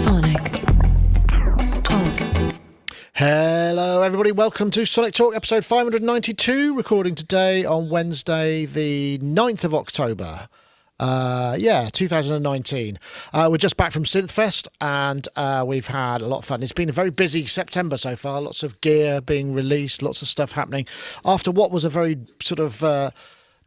Sonic Talk. Hello everybody, welcome to Sonic Talk episode 592, recording today on Wednesday the 9th of October. 2019. We're just back from Synthfest and we've had a lot of fun. It's been a very busy September so far, lots of gear being released, lots of stuff happening after what was a very sort of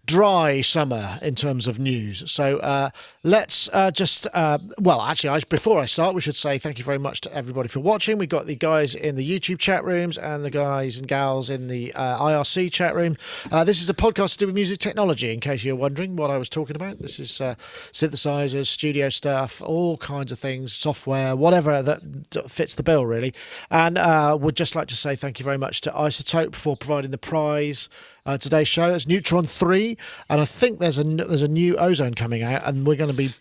dry summer in terms of news. So let's before I start, we should say thank you very much to everybody for watching. We've got the guys in the YouTube chat rooms and the guys and gals in the IRC chat room. This is a podcast to do with music technology, in case you're wondering what I was talking about. This is synthesizers, studio stuff, all kinds of things, software, whatever that fits the bill, really. And would just like to say thank you very much to Isotope for providing the prize. Today's show is Neutron 3, and I think there's a new Ozone coming out, and we're going to be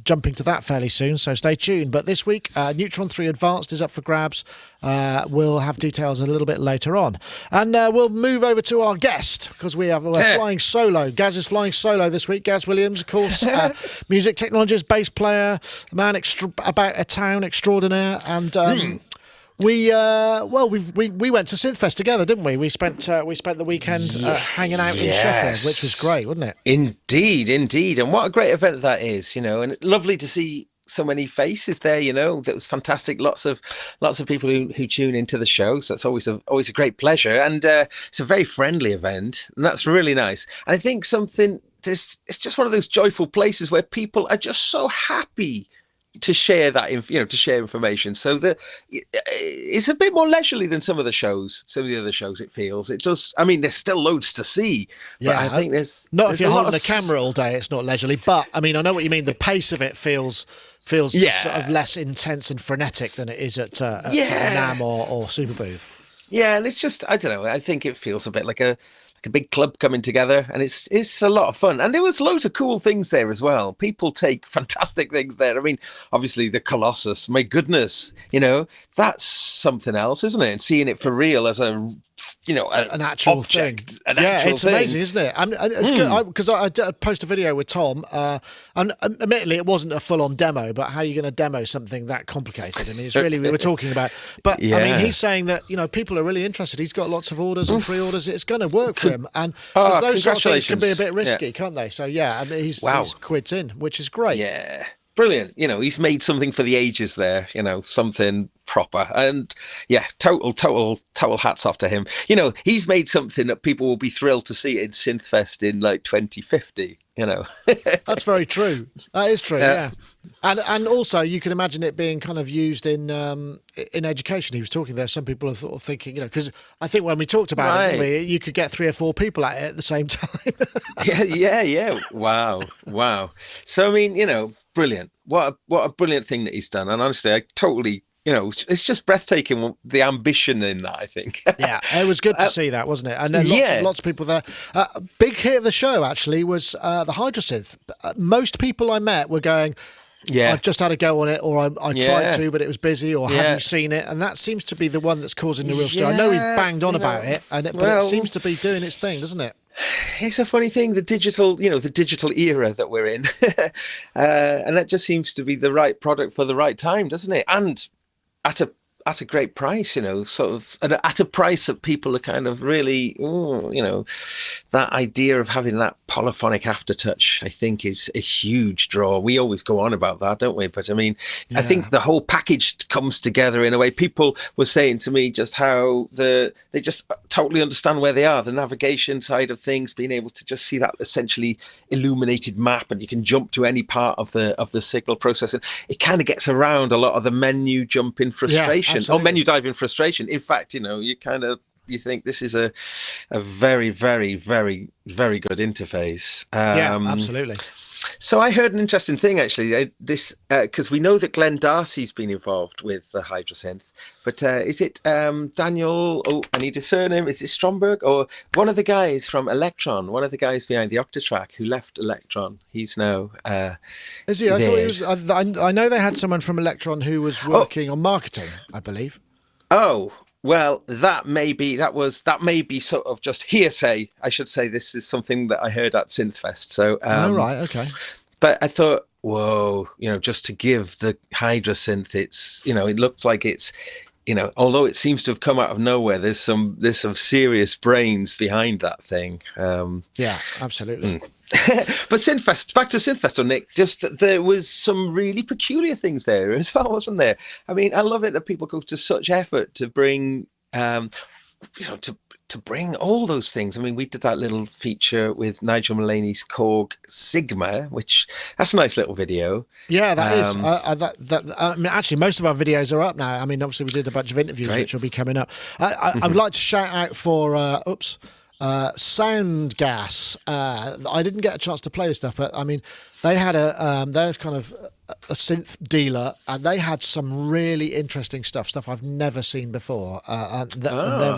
jumping to that fairly soon, so stay tuned. But this week, Neutron 3 Advanced is up for grabs. We'll have details a little bit later on. And we'll move over to our guest, because we're flying solo. Gaz is flying solo this week. Gaz Williams, of course, music technologist, bass player, man about a town extraordinaire, and... We went to Synthfest together, didn't we? We spent the weekend hanging out in Sheffield, which was great, wasn't it? Indeed, and what a great event that is, and lovely to see so many faces there. That was fantastic. Lots of people who tune into the show, so that's always a great pleasure, and it's a very friendly event, and that's really nice. And I think it's just one of those joyful places where people are just so happy to share that, to share information. So it's a bit more leisurely than some of the other shows. It feels. It does. I mean, there's still loads to see. But I think there's not if you're holding a camera all day. It's not leisurely. But I mean, I know what you mean. The pace of it feels sort of less intense and frenetic than it is at sort of NAMM or Superbooth. Yeah, and it's just, I don't know. I think it feels a bit like a big club coming together, and it's a lot of fun. And there was loads of cool things there as well. People take fantastic things there. I mean, obviously the Colossus, my goodness, that's something else, isn't it? And seeing it for real as an actual object, thing. It's amazing, isn't it? And it's good because I did post a video with Tom, and admittedly it wasn't a full-on demo, but how are you going to demo something that complicated? I mean, it's really we were talking about. But I mean, he's saying that people are really interested. He's got lots of orders and pre-orders. It's going to work for him, and those sort of things can be a bit risky, can't they? So I mean, he's quids in, which is great. Yeah. Brilliant. He's made something for the ages there, something proper. And total hats off to him. He's made something that people will be thrilled to see in Synthfest in like 2050, That's very true. That is true, yeah. And also you can imagine it being kind of used in education. He was talking there, some people are sort of thinking, because I think when we talked about it, you could get 3 or 4 people at it at the same time. Yeah. Wow. So, I mean, brilliant. What a brilliant thing that he's done. And honestly, I totally, it's just breathtaking, the ambition in that, I think. Yeah, it was good to see that, wasn't it? And lots of people there. Big hit of the show, actually, was the Hydrosynth. Most people I met were going, I've just had a go on it, or I tried to, but it was busy, or have you seen it? And that seems to be the one that's causing the real stir. I know we've banged on about it, but it seems to be doing its thing, doesn't it? It's a funny thing, the digital era that we're in, and that just seems to be the right product for the right time, doesn't it? And at a great price, sort of at a price that people are kind of really, that idea of having that polyphonic aftertouch, I think, is a huge draw. We always go on about that, don't we? But I mean, I think the whole package comes together in a way. People were saying to me just how they just totally understand where they are, the navigation side of things, being able to just see that essentially illuminated map, and you can jump to any part of the signal processing. It kind of gets around a lot of the menu jump in frustration. Or menu dive in frustration. In fact, you think this is a very, very, very, very good interface. Absolutely. So I heard an interesting thing, actually, because we know that Glenn Darcy's been involved with the Hydrosynth, but is it Daniel, I need a surname, is it Stromberg, or one of the guys from Electron, one of the guys behind the Octatrack who left Electron? He's now is he? I thought he was. I know they had someone from Electron who was working on marketing, I believe. Oh, well, that may be sort of just hearsay. I should say this is something that I heard at Synthfest. So, right, okay. But I thought whoa, just to give the Hydra synth, it looks like it's, although it seems to have come out of nowhere, there's some serious brains behind that thing. Yeah, absolutely. But Synthfest, back to Synthfest, Nick, just that there was some really peculiar things there as well, wasn't there? I mean, I love it that people go to such effort to bring, to bring all those things. I mean, we did that little feature with Nigel Mulaney's Korg Sigma, which that's a nice little video. Yeah, that is. I mean, actually, most of our videos are up now. I mean, obviously, we did a bunch of interviews, which will be coming up. I would like to shout out for Sound Gas. I didn't get a chance to play this stuff, but I mean, they had they're kind of a synth dealer, and they had some really interesting stuff I've never seen before. And they're I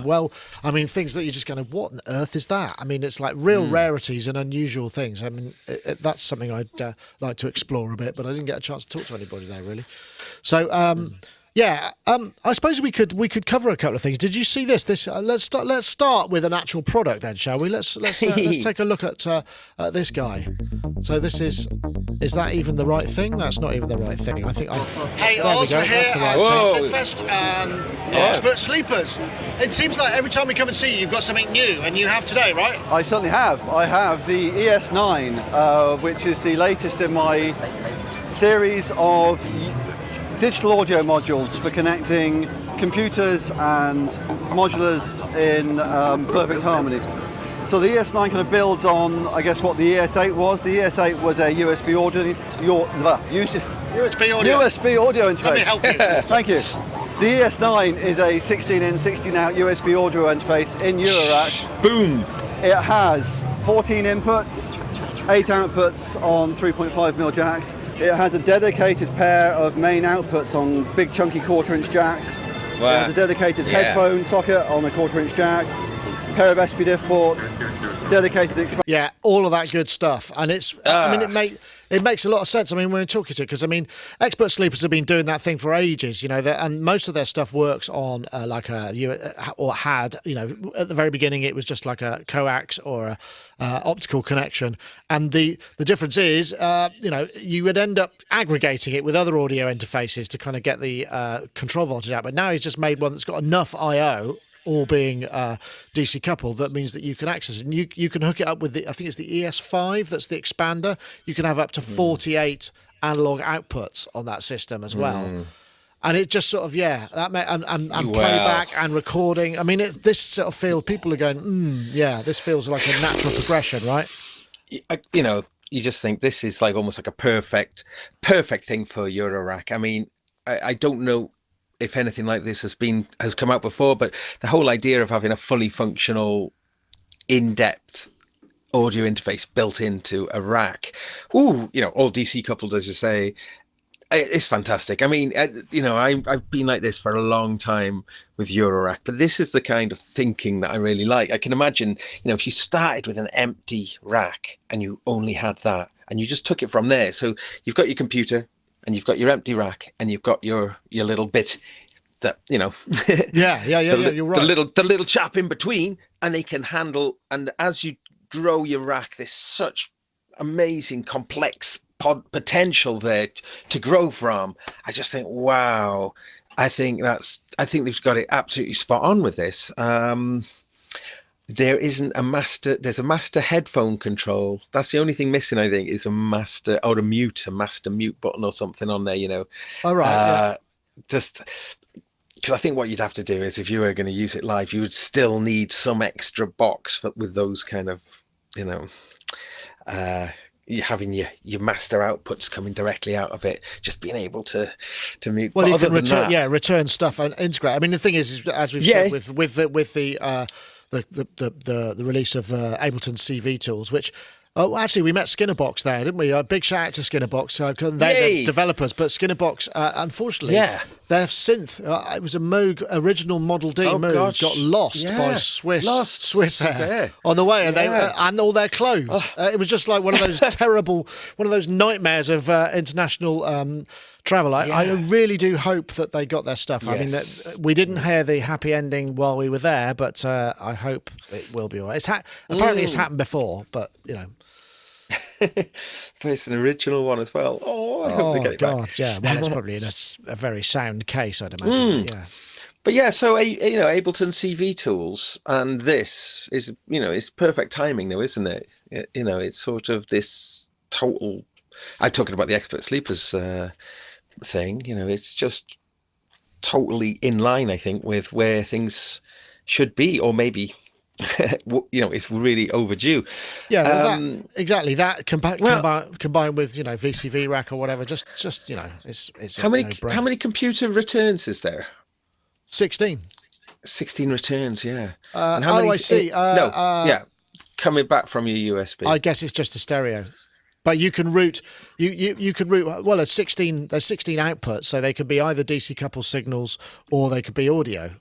mean, things that you're just going, what on earth is that? I mean, it's like real rarities and unusual things. I mean, that's something I'd like to explore a bit, but I didn't get a chance to talk to anybody there really. So. Yeah, I suppose we could cover a couple of things. Did you see this? Let's start with an actual product then, shall we? Let's take a look at this guy. So this is that even the right thing? That's not even the right thing. I think. Hey, also here at Synthfest, Expert Sleepers. It seems like every time we come and see you, you've got something new, and you have today, right? I certainly have. I have the ES9, which is the latest in my series of digital audio modules for connecting computers and modulars in perfect harmony. So the ES9 kind of builds on, I guess, what the ES8 was. The ES8 was a USB audio interface. Let me help you. Thank you. The ES9 is a 16-in, 16-out USB audio interface in Eurorack. Boom! It has 14 inputs, 8 outputs on 3.5mm jacks. It has a dedicated pair of main outputs on big chunky 1/4-inch jacks. Wow. It has a dedicated headphone socket on a 1/4-inch jack, pair of SPDIF ports, dedicated yeah, all of that good stuff. And it's I mean, it makes a lot of sense. I mean, when we're talking to, because I mean, Expert Sleepers have been doing that thing for ages, and most of their stuff works on like at the very beginning it was just like a coax or a optical connection, and the difference is you would end up aggregating it with other audio interfaces to kind of get the control voltage out. But now he's just made one that's got enough I/O, all being DC coupled, that means that you can access it. And you can hook it up with I think it's the ES5, that's the expander. You can have up to 48 analog outputs on that system as well. And it just sort of, and playback and recording. I mean, this sort of feel, people are going, this feels like a natural progression, right? You just think this is like almost like a perfect thing for Eurorack. I mean, I don't know if anything like this has come out before, but the whole idea of having a fully functional, in-depth audio interface built into a rack, all DC coupled, as you say, it's fantastic. I mean, I've been like this for a long time with Eurorack, but this is the kind of thinking that I really like. I can imagine, if you started with an empty rack and you only had that, and you just took it from there. So you've got your computer, and you've got your empty rack, and you've got your little bit that you're right. The little chap in between, and they can handle. And as you grow your rack, there's such amazing, complex potential there to grow from. I just think, wow. I think they've got it absolutely spot on with this. There isn't a master. There's a master headphone control. That's the only thing missing, I think, is a master mute button or something on there. All right. Just because I think what you'd have to do is, if you were going to use it live, you would still need some extra box with those kind of, you're having your master outputs coming directly out of it, just being able to mute. Well, you can return stuff and integrate. I mean, the thing is, as we've said with the release of Ableton CV tools, which actually we met Skinnerbox there, didn't we? A big shout out to Skinnerbox. They're the developers, but Skinnerbox, unfortunately, their synth, it was a Moog original Model D Moog, got lost by Swiss Air on the way, and and all their clothes. It was just like one of those one of those nightmares of international travel. I really do hope that they got their stuff. Yes. I mean, we didn't hear the happy ending while we were there, but I hope it will be all right. Apparently it's happened before, but but it's an original one as well. Oh, I hope they Oh get it God, back. yeah. Well, it's probably in a very sound case, I'd imagine. But yeah. But yeah, so Ableton CV tools, and this is it's perfect timing, though, isn't it? It's sort of this total. I'm talking about the Expert Sleepers thing. It's just totally in line, I think, with where things should be, or maybe it's really overdue. Yeah, well, exactly that Well, combined with VCV rack or whatever, just it's a how many no-brainer. computer returns is there? 16. 16 returns, yeah. And how Oh, many? I see. No, yeah, coming back from your USB. I guess it's just a stereo, but you can route you can route. Well, there's 16 outputs, so they could be either DC coupled signals or they could be audio.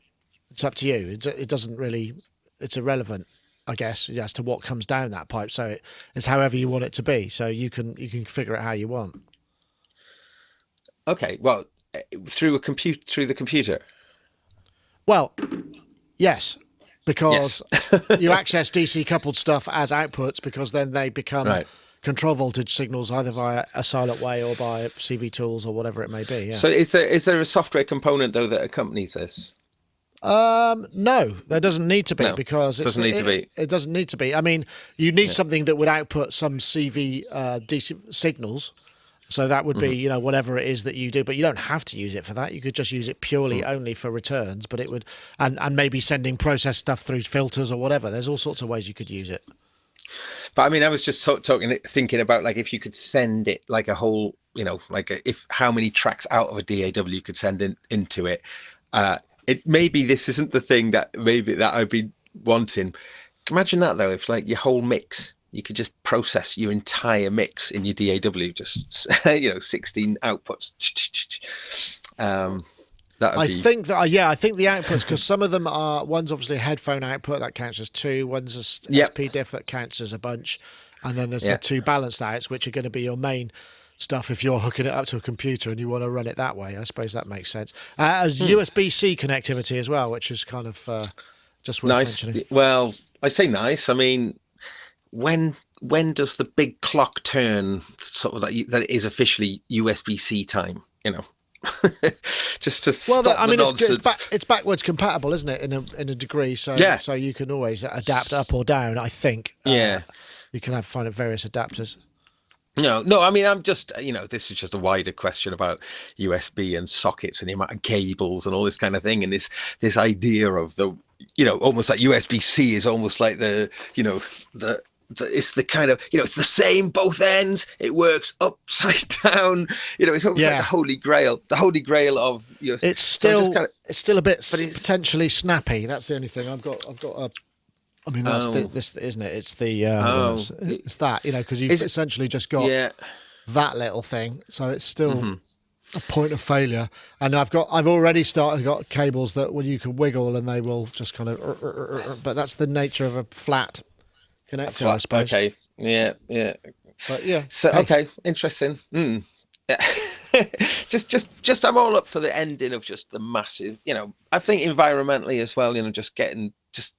It's up to you. It doesn't really. It's irrelevant, I guess, as to what comes down that pipe. So it's however you want it to be. So you can figure it how you want. Okay, well, through the computer. Well, yes, because Yes. you access DC coupled stuff as outputs, because then they become Right. control voltage signals either via a silent way or by CV tools or whatever it may be. Yeah. So is there a software component though that accompanies this? No, there doesn't need to be, No, because doesn't need to be. It doesn't need to be. I mean, you need something that would output some CV DC signals. So that would be, whatever it is that you do, but you don't have to use it for that. You could just use it purely only for returns, but it would, and maybe sending process stuff through filters or whatever. There's all sorts of ways you could use it. But I mean, I was just thinking about like if you could send it like a whole, if how many tracks out of a DAW you could send into it. It maybe this isn't the thing that I'd be wanting. Imagine that though, if like your whole mix, you could just process your entire mix in your DAW, just 16 outputs. That would be. I think the outputs, because some of them are, one's obviously a headphone output that counts as 2, one's a SP diff that counts as a bunch, and then there's the 2 balanced outs, which are going to be your main stuff if you're hooking it up to a computer and you want to run it that way. I suppose that makes sense. As USB-C connectivity as well, which is kind of just worth Nice. mentioning. Well, I say nice. I mean, when does the big clock turn sort of that it is officially USB-C time? Just to stop the nonsense. It's backwards compatible, isn't it? In a degree, so so you can always adapt up or down. I think. You can find various adapters. No. I mean, I'm just, this is just a wider question about USB and sockets and the amount of cables and all this kind of thing, and this idea of the, almost like USB-C is almost like the it's the kind of, it's the same both ends. It works upside down. It's almost like the holy grail of USB. It's still a bit potentially snappy. That's the only thing. I've got a. I mean, that's this, isn't it? It's the it's that, because you've essentially just got that little thing, so it's still a point of failure. And I've already got cables that you can wiggle and they will just kind of, but that's the nature of a flat connector, I suppose. Okay, yeah. But yeah. So okay, interesting. just I'm all up for the ending of just the massive. I think environmentally as well. Just getting just.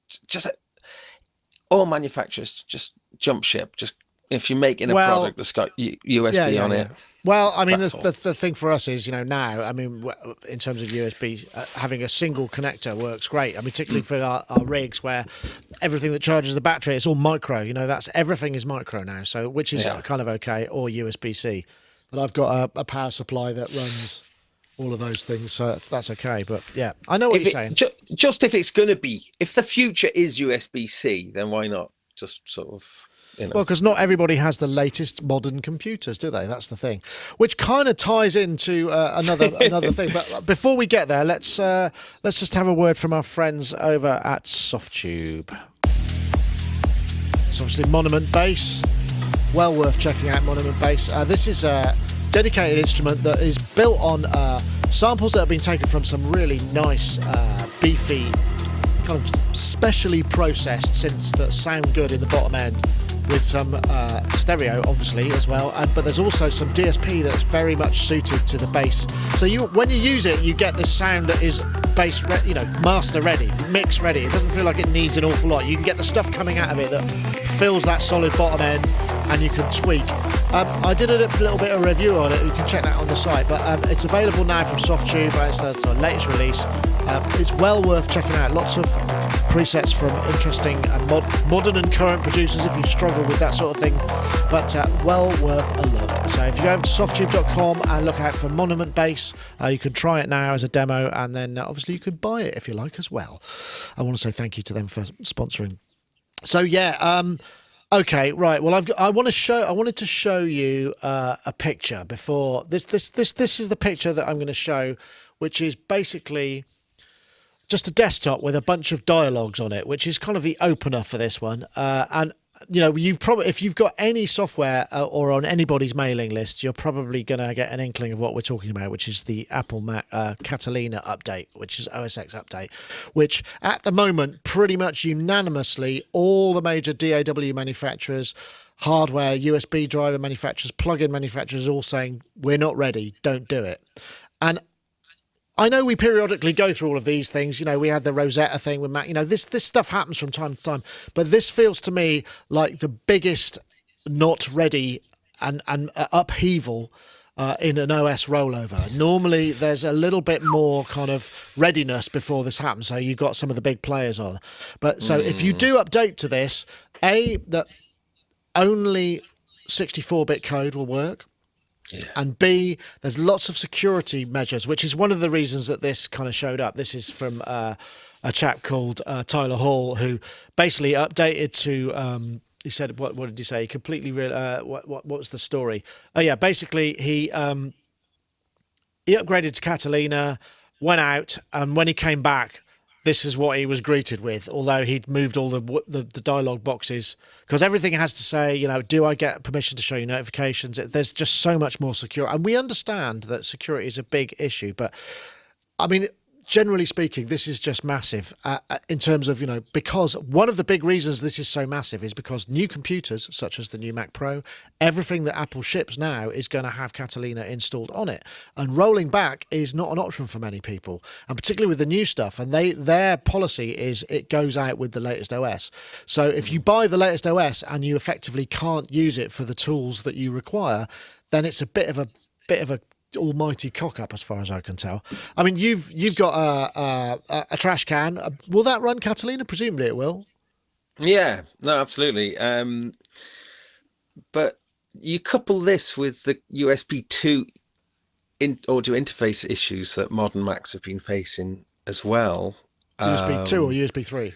All manufacturers just jump ship. Just if you're making a product that's got USB on it. Well, I mean, the thing for us is, now, I mean, in terms of USB, having a single connector works great. I mean, particularly for our rigs where everything that charges the battery, it's all micro. Everything is micro now, so which is kind of okay, or USB-C. But I've got a power supply that runs all of those things, so that's okay. But yeah, I know what you're saying. Just if it's going to be, if the future is USB-C, then why not just sort of, Well, because not everybody has the latest modern computers, do they? That's the thing, which kind of ties into another thing. But before we get there, let's just have a word from our friends over at Softube. It's obviously Monument Bass. Well worth checking out Monument Bass. This is a dedicated instrument that is built on samples that have been taken from some really nice, beefy, kind of specially processed synths that sound good in the bottom end. with some stereo, obviously, as well. But there's also some DSP that's very much suited to the bass. So when you use it, you get this sound that is bass, master ready, mix ready. It doesn't feel like it needs an awful lot. You can get the stuff coming out of it that fills that solid bottom end, and you can tweak. I did a little bit of review on it. You can check that on the site, but it's available now from Softube, and it's the latest release. It's well worth checking out. Lots of presets from interesting and modern and current producers if you struggle with that sort of thing, but well worth a look. So if you go over to softube.com and look out for Monument Bass, you can try it now as a demo, and then obviously you can buy it if you like as well. I want to say thank you to them for sponsoring. So yeah, okay, right. Well, I wanted to show you a picture before this. This is the picture that I'm going to show, which is basically just a desktop with a bunch of dialogues on it, which is kind of the opener for this one. And you've probably, if you've got any software or on anybody's mailing list, you're probably going to get an inkling of what we're talking about, which is the Apple Mac Catalina update, which is OS X update, which at the moment, pretty much unanimously, all the major DAW manufacturers, hardware, USB driver manufacturers, plug-in manufacturers, all saying, we're not ready, don't do it. And I know we periodically go through all of these things. We had the Rosetta thing with Mac. This stuff happens from time to time. But this feels to me like the biggest not ready and upheaval in an OS rollover. Normally, there's a little bit more kind of readiness before this happens. So you've got some of the big players on. But so if you do update to this, that only 64-bit code will work. Yeah. And B, there's lots of security measures, which is one of the reasons that this kind of showed up. This is from a chap called Tyler Hall, who basically updated to. He said, "What did he say? He completely. What was the story? Oh yeah, basically he upgraded to Catalina, went out, and when he came back, this is what he was greeted with, although he'd moved all the dialogue boxes, because everything has to say, do I get permission to show you notifications? There's just so much more secure. And we understand that security is a big issue, but I mean, generally speaking, this is just massive in terms of, because one of the big reasons this is so massive is because new computers, such as the new Mac Pro, everything that Apple ships now is going to have Catalina installed on it. And rolling back is not an option for many people, and particularly with the new stuff. And their policy is it goes out with the latest OS. So if you buy the latest OS and you effectively can't use it for the tools that you require, then it's a bit of a almighty cock up as far as I can tell. I mean, you've got a trash can. Will that run Catalina? Presumably it will. Yeah, no, absolutely. But you couple this with the USB 2 audio interface issues that modern Macs have been facing as well. USB 2 or USB 3?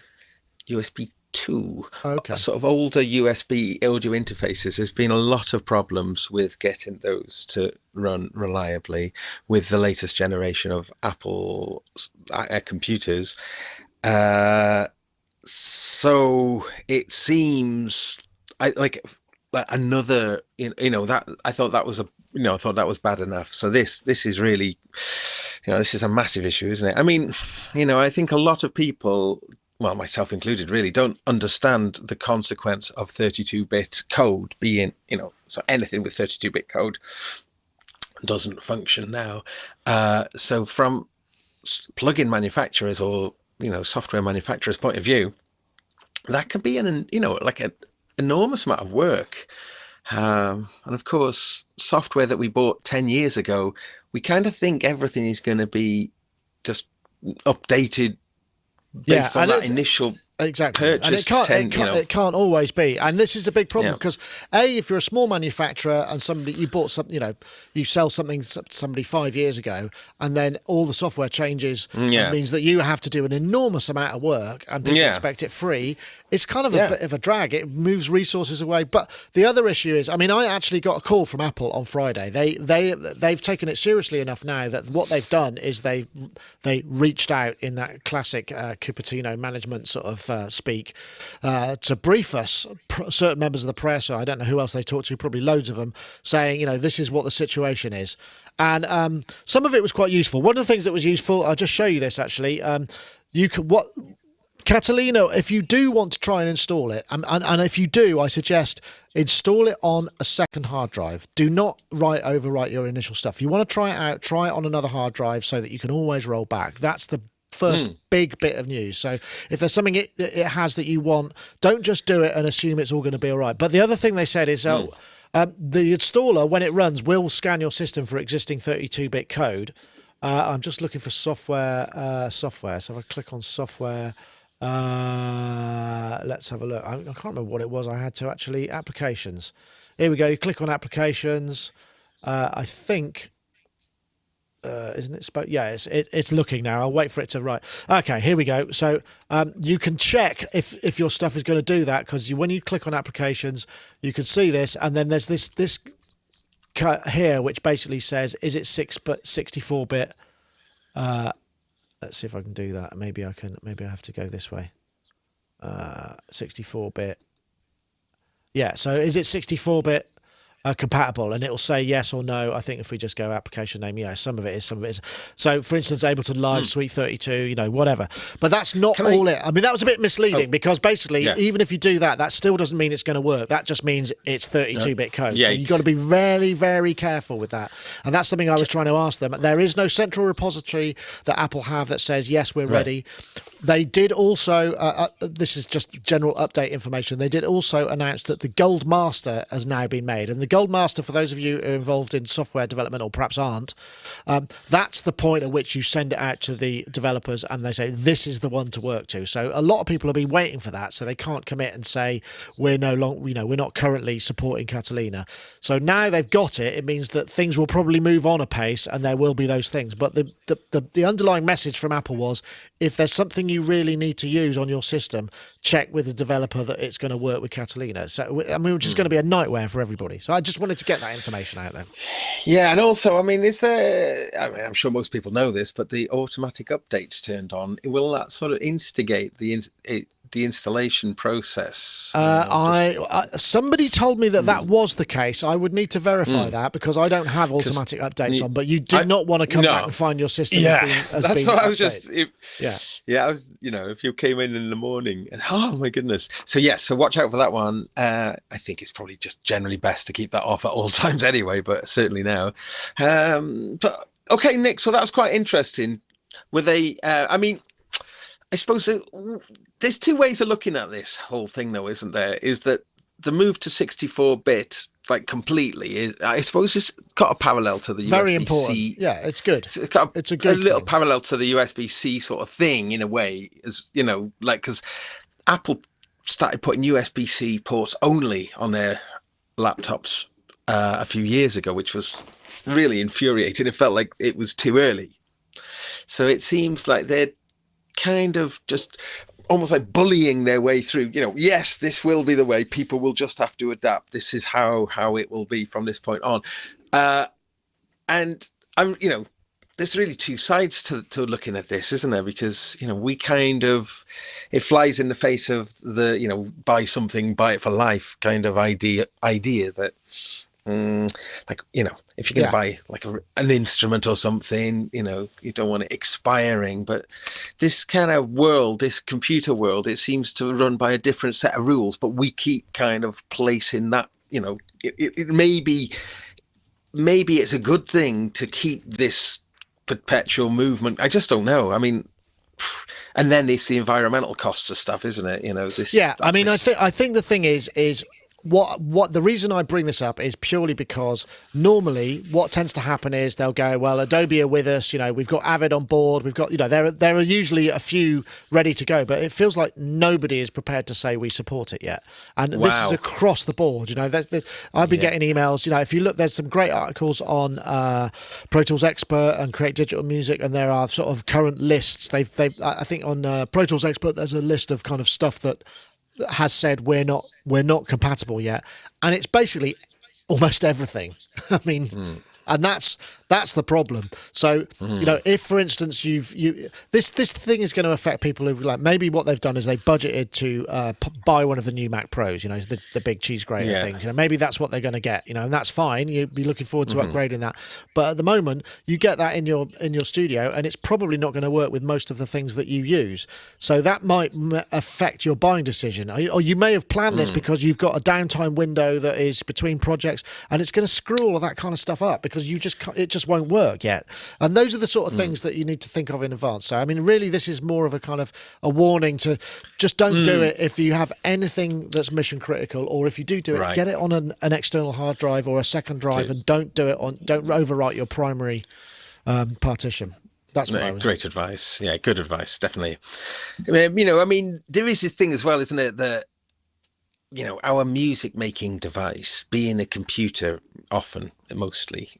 USB 2. Okay. Sort of older USB audio interfaces. There's been a lot of problems with getting those to run reliably with the latest generation of Apple computers. So it seems like another, that I thought that was I thought that was bad enough. So this is really, this is a massive issue, isn't it? I mean, I think a lot of people, well, myself included, really don't understand the consequence of 32-bit code being, so anything with 32-bit code doesn't function now. So from plug-in manufacturers or, software manufacturers' point of view, that can be an enormous amount of work. And of course, software that we bought 10 years ago, we kind of think everything is going to be just updated based on that initial exactly, purchase. And it can't always be. And this is a big problem because if you're a small manufacturer and somebody you bought something, you sell something to somebody 5 years ago, and then all the software changes. It means that you have to do an enormous amount of work, and people expect it free. It's kind of a bit of a drag. It moves resources away. But the other issue is, I actually got a call from Apple on Friday. They've taken it seriously enough now that what they've done is they reached out in that classic Cupertino management sort of speak to brief us, certain members of the press, or I don't know who else they talked to, probably loads of them, saying, this is what the situation is. And some of it was quite useful. One of the things that was useful, I'll just show you this actually. Catalina, if you do want to try and install it, and if you do, I suggest install it on a second hard drive. Do not overwrite your initial stuff. If you want to try it out, try it on another hard drive so that you can always roll back. That's the first big bit of news. So if there's something it has that you want, don't just do it and assume it's all going to be all right. But the other thing they said is the installer, when it runs, will scan your system for existing 32-bit code. I'm just looking for software. So if I click on software, let's have a look. I can't remember what it was I had to actually. Applications. Here we go. You click on applications. I think, isn't it? Yeah, it's looking now. I'll wait for it to write. Okay, here we go. So you can check if your stuff is going to do that, because when you click on applications, you can see this, and then there's this here which basically says, is it 64-bit? Let's see if I can do that. Maybe I have to go this way. 64-bit. Yeah, so is it 64-bit compatible? And it'll say yes or no. I think if we just go application name, yeah, some of it is, some of it is. So, for instance, able to live Suite 32, whatever. But that's not all it. I mean, that was a bit misleading because basically, even if you do that, that still doesn't mean it's going to work. That just means it's 32-bit code. So you've got to be very, very careful with that. And that's something I was trying to ask them. There is no central repository that Apple have that says, yes, we're ready. They did also, this is just general update information, they did also announce that the Gold Master has now been made. And the Gold Master, for those of you who are involved in software development or perhaps aren't, that's the point at which you send it out to the developers and they say, this is the one to work to. So a lot of people have been waiting for that, so they can't commit and say, we're no longer, we're not currently supporting Catalina. So now they've got it, it means that things will probably move on a pace and there will be those things. But the underlying message from Apple was, if there's something you really need to use on your system, check with the developer that it's going to work with Catalina. So, I mean, which is going to be a nightmare for everybody. So I just wanted to get that information out there. Yeah, and also, I mean, I'm sure most people know this, but the automatic updates turned on. Will that sort of instigate the installation process? Somebody told me that was the case. I would need to verify that because I don't have automatic updates on. But you do not want to come back and find your system has that's been what updated. I was just. I was. If you came in the morning and oh my goodness. So yes, so watch out for that one. I think it's probably just generally best to keep that off at all times anyway. But certainly now. But okay, Nick. So that was quite interesting. Were they? I mean, I suppose there's two ways of looking at this whole thing, though, isn't there? Is that the move to 64-bit, like completely, is, I suppose, it's got a parallel to the USB-C. Very important. Yeah, it's good. It's a good little thing. parallel to the USB-C sort of thing in a way, as like because Apple started putting USB-C ports only on their laptops a few years ago, which was really infuriating. It felt like it was too early. So it seems like they're kind of just almost like bullying their way through, yes, this will be the way, people will just have to adapt, this is how it will be from this point on. And I'm there's really two sides to looking at this, isn't there? Because we kind of, it flies in the face of the buy something, buy it for life kind of idea that like if you're going to buy like an instrument or something, you don't want it expiring. But this kind of world, this computer world, it seems to run by a different set of rules. But we keep kind of placing that, it maybe it's a good thing to keep this perpetual movement. I just don't know. I mean, and then it's the environmental costs of stuff, isn't it? This. Yeah, I mean, I think the thing is. What the reason I bring this up is purely because normally what tends to happen is they'll go, well, Adobe are with us, we've got Avid on board, we've got, there are usually a few ready to go, but it feels like nobody is prepared to say we support it yet. And this is across the board, I've been getting emails, if you look, there's some great articles on Pro Tools Expert and Create Digital Music, and there are sort of current lists. I think on Pro Tools Expert there's a list of kind of stuff that has said we're not compatible yet, and it's basically almost everything. I mean, and that's That's the problem. So, you know, if for instance this thing is going to affect people who, like, maybe what they've done is they budgeted to buy one of the new Mac Pros, you know, the big cheese grater things. You know, maybe that's what they're going to get, you know, and that's fine. You'd be looking forward to upgrading that. But at the moment, you get that in your studio, and it's probably not going to work with most of the things that you use. So that might affect your buying decision. Or you may have planned this because you've got a downtime window that is between projects, and it's going to screw all of that kind of stuff up because it just won't work yet. And those are the sort of things that you need to think of in advance. So I mean, really, this is more of a kind of a warning to just don't do it if you have anything that's mission critical, or if you do it, get it on an external hard drive or a second drive, and don't overwrite your primary partition. That's what I was. Great advice. Yeah, good advice, definitely. I mean, there is this thing as well, isn't it, that, you know, our music making device, being a computer often, mostly,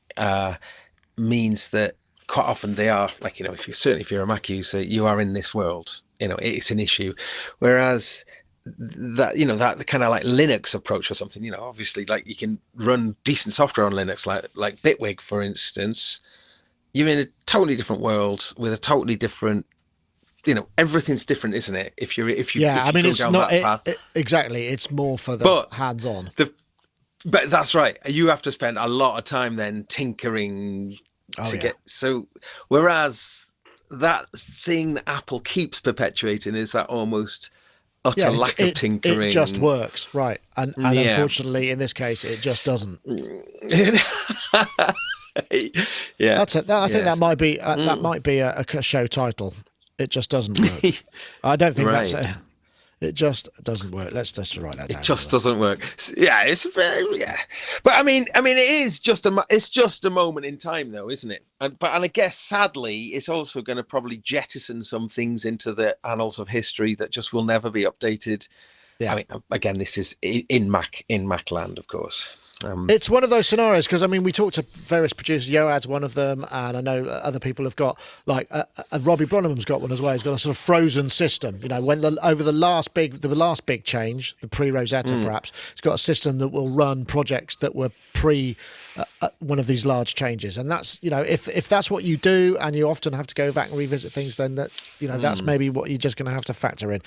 means that quite often they are, like, you know, if you're a Mac user, you are in this world, you know, it's an issue. Whereas that, you know, that kind of like Linux approach or something, you know, obviously, like, you can run decent software on Linux, like Bitwig, for instance. You're in a totally different world with a totally different, you know, everything's different, isn't it? If you I mean, go it's down not that path. Exactly. It's more for the hands-on. But that's right. You have to spend a lot of time then tinkering get. So whereas that thing that Apple keeps perpetuating is that almost utter lack of tinkering. It just works, right? And unfortunately, in this case, it just doesn't. That's it. I think that might be a show title. It just doesn't work. I don't think that's it. It just doesn't work. Let's just write that down. It just doesn't work. Yeah, it's very But I mean, it is just a moment in time, though, isn't it? And I guess sadly, it's also going to probably jettison some things into the annals of history that just will never be updated. Yeah. I mean, again, this is in Mac land, of course. It's one of those scenarios because, I mean, we talked to various producers. Yoad's one of them, and I know other people have got, like, Robbie Bronham's got one as well. He's got a sort of frozen system. You know, when over the last big change, the pre-Rosetta perhaps, it's got a system that will run projects that were pre one of these large changes. And that's, you know, if that's what you do, and you often have to go back and revisit things, then that, you know, that's maybe what you're just going to have to factor in.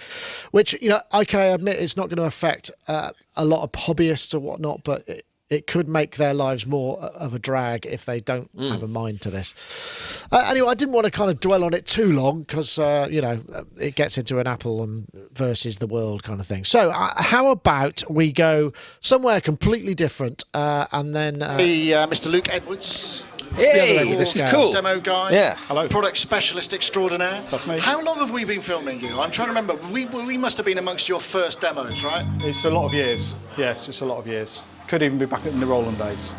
Which, you know, okay, I admit it's not going to affect a lot of hobbyists or whatnot, but it could make their lives more of a drag if they don't have a mind to this. Anyway, I didn't want to kind of dwell on it too long because, you know, it gets into an Apple versus the world kind of thing. So how about we go somewhere completely different and then... Mr. Luke Edwards. Hey, this is cool. Demo guy. Yeah. Hello. Product specialist extraordinaire. That's me. How long have we been filming you? I'm trying to remember. We must have been amongst your first demos, right? It's a lot of years. Yes, it's a lot of years. Could even be back in the Roland days.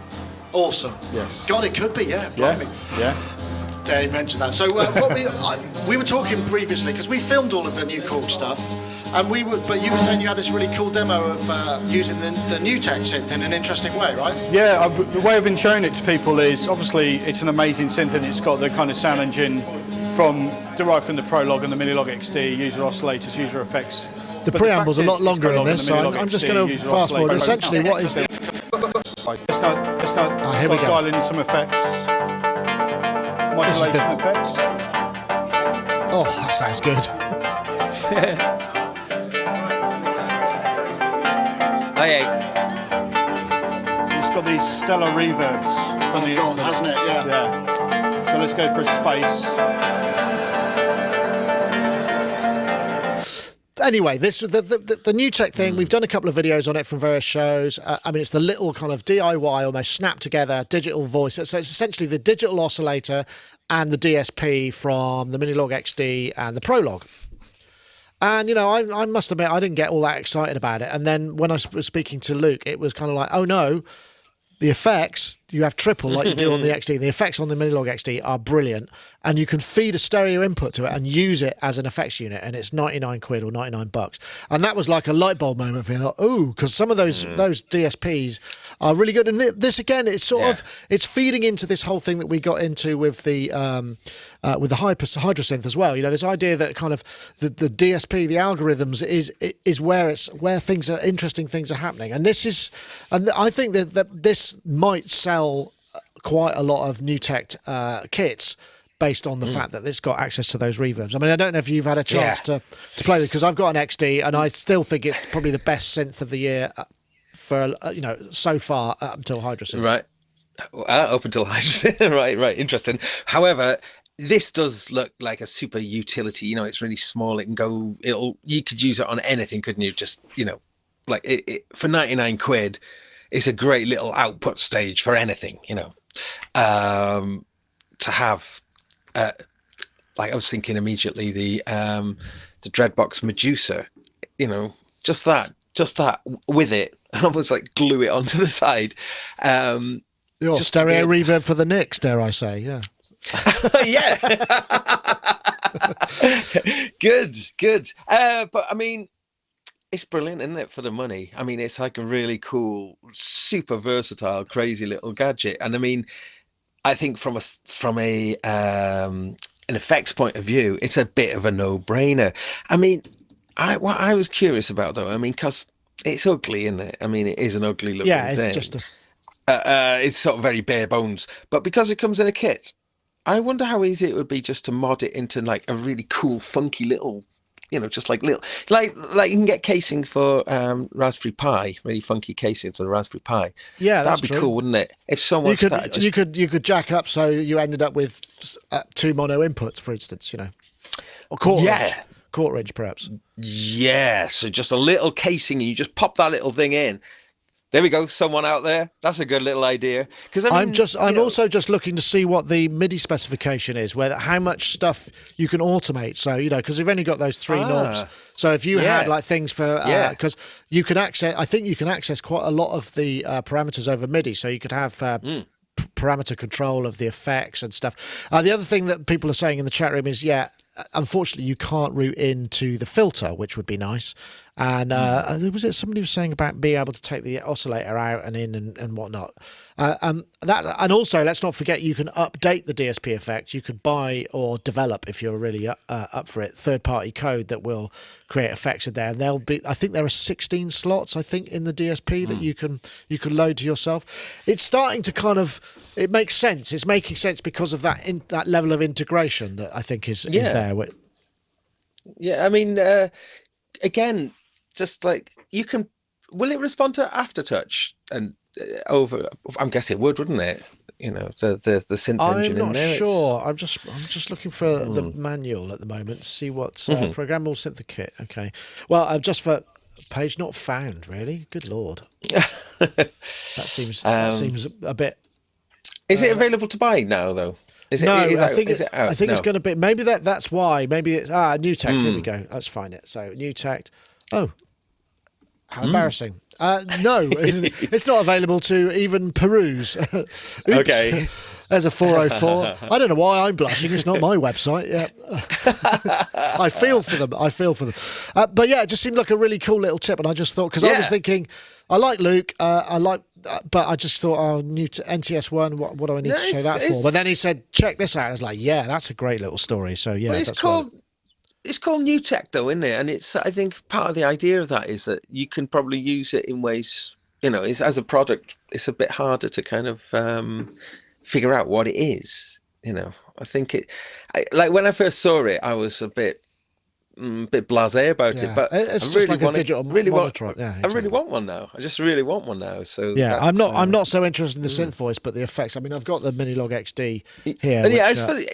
Awesome. Yes. God, it could be, yeah. Yeah. Dave mentioned that. So we were talking previously because we filmed all of the new Korg stuff, and but you were saying you had this really cool demo of using the Nutekt synth in an interesting way, right? Yeah, the way I've been showing it to people is obviously it's an amazing synth and it's got the kind of sound engine derived from the Prologue and the Minilog XD, user oscillators, user effects. The preamble's a lot longer in this, so I'm just going to fast forward. Essentially, what is the... Let's start here we go. Dialing in some effects. Modulation effects. Oh, that sounds good. It's got these stellar reverbs. God, hasn't it? Yeah. So let's go for a space. Anyway, the Nutekt thing, we've done a couple of videos on it from various shows. I mean, it's the little kind of DIY, almost snap together digital voice. So it's essentially the digital oscillator and the DSP from the Minilog XD and the Prologue. And, you know, I must admit, I didn't get all that excited about it. And then when I was speaking to Luke, it was kind of like, oh no, the effects, you have triple like you do on the XD. The effects on the Minilog XD are brilliant. And you can feed a stereo input to it and use it as an effects unit. And it's 99 quid or $99. And that was like a light bulb moment for me. Like, ooh, because some of those DSPs are really good. And this, again, it's sort of, it's feeding into this whole thing that we got into with the Hydrosynth as well. You know, this idea that kind of the DSP, the algorithms is where things are, interesting things are happening. And I think that this might sell quite a lot of Nutekt kits based on the fact that it's got access to those reverbs. I mean, I don't know if you've had a chance to play with it, because I've got an XD and I still think it's probably the best synth of the year for so far up until Hydrosynth. Right. Up until Hydrosynth. right. Interesting. However, this does look like a super utility. You know, it's really small. It can go. You could use it on anything, couldn't you? Just like it for 99 quid. It's a great little output stage for anything. To have. Like I was thinking immediately the Dreadbox Medusa, just that with it, I almost like glue it onto the side. Your stereo reverb for the Knicks, dare I say? Yeah. Yeah. Good. But I mean, it's brilliant, isn't it, for the money? I mean, it's like a really cool, super versatile, crazy little gadget. And I mean, I think from an effects point of view, it's a bit of a no-brainer. I mean, what I was curious about, though, I mean, because it's ugly, isn't it? I mean, it is an ugly looking thing. Yeah, it's just it's sort of very bare bones. But because it comes in a kit, I wonder how easy it would be just to mod it into like a really cool, funky little, just like little, like you can get casing for Raspberry Pi, really funky casings on the Raspberry Pi. Yeah, that'd be cool, wouldn't it? If someone you could jack up so you ended up with 2 mono inputs, for instance, or quarter inch perhaps. Yeah, so just a little casing, and you just pop that little thing in. There we go. Someone out there. That's a good little idea. Because I'm also just looking to see what the MIDI specification is, how much stuff you can automate. So because we've only got those 3 knobs. So if you had like things for because you can access, I think you can access quite a lot of the parameters over MIDI. So you could have parameter control of the effects and stuff. The other thing that people are saying in the chat room is unfortunately, you can't route into the filter, which would be nice. And was it somebody was saying about being able to take the oscillator out and in and whatnot. And also, let's not forget, you can update the DSP effect. You could buy or develop, if you're really up for it, third-party code that will create effects in there. And I think there are 16 slots, I think, in the DSP that you can load to yourself. It's starting to it makes sense. It's making sense because of that level of integration that I think is there. Yeah, I mean, again, just like will it respond to aftertouch and over? I'm guessing it would, wouldn't it? The synth engine. I'm not sure. I'm just looking for the manual at the moment to see what's programmable synth kit. Okay, well, just for page not found. Really, good lord. that seems a bit. Is it available to buy now though? I think it's going to be. Maybe that's why. Maybe it's Nutekt. Here we go. Let's find it. So Nutekt. Oh, how embarrassing. No, it's not available to even peruse. Okay. There's a 404. I don't know why I'm blushing. It's not my website. Yeah. I feel for them. But yeah, it just seemed like a really cool little tip. And I just thought, because I was thinking, I like Luke. But I just thought, new to NTS1, what do I need to show that for? But then he said, check this out. I was like, yeah, that's a great little story. So yeah, it's called Nutekt though, isn't it? And I think part of the idea of that is that you can probably use it in ways, it's, as a product, it's a bit harder to kind of figure out what it is. I think like when I first saw it, I was a bit blasé about it, but it's just like a digital monitor. I really want one now. I just really want one now. So yeah, I'm not so interested in the synth voice, but the effects. I mean, I've got the Minilog XD here. And it's funny.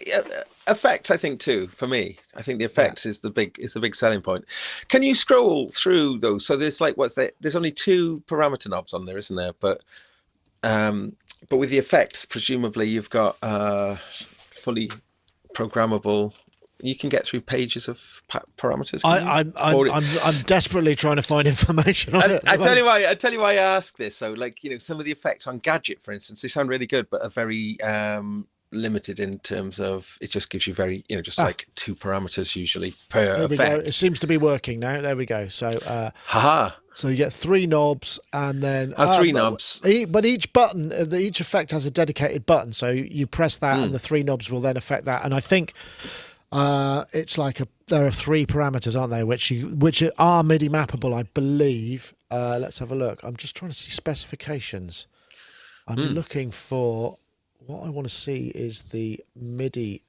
Effects, I think too. For me, I think the effects is the big selling point. Can you scroll through those? So there's like there's only 2 parameter knobs on there, isn't there? But with the effects, presumably you've got fully programmable. You can get through pages of parameters. I'm desperately trying to find information on it. I tell you why I ask this. So, like, some of the effects on Gadget, for instance, they sound really good, but are very limited in terms of it just gives you very, just like 2 parameters usually per effect. It seems to be working now. There we go. So, so you get 3 knobs, and then 3 knobs. But each button, each effect has a dedicated button. So you press that, and the 3 knobs will then affect that. And I think. It's like there are 3 parameters, aren't they, which are MIDI mappable, I believe. Let's have a look. I'm just trying to see specifications. I'm looking for what I want to see is the MIDI.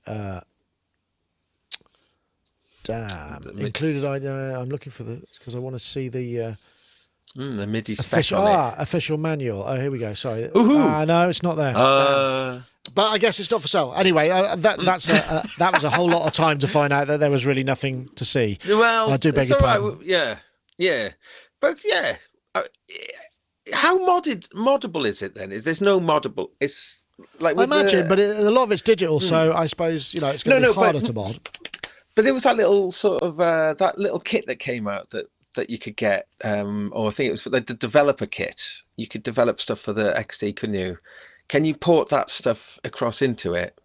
Included. I'm looking for because I want to see the MIDI spec on it. Official manual. Oh, here we go. Sorry. No, it's not there. But I guess it's not for sale. Anyway, that was a whole lot of time to find out that there was really nothing to see. Well, I do beg your pardon. Yeah. But yeah, how moddable is it then? Is there's no moddable? It's like I imagine, but a lot of it's digital, so I suppose it's going to be harder to mod. But there was that little sort of that little kit that came out that you could get, or I think it was for the developer kit. You could develop stuff for the XD, couldn't you? Can you port that stuff across into it?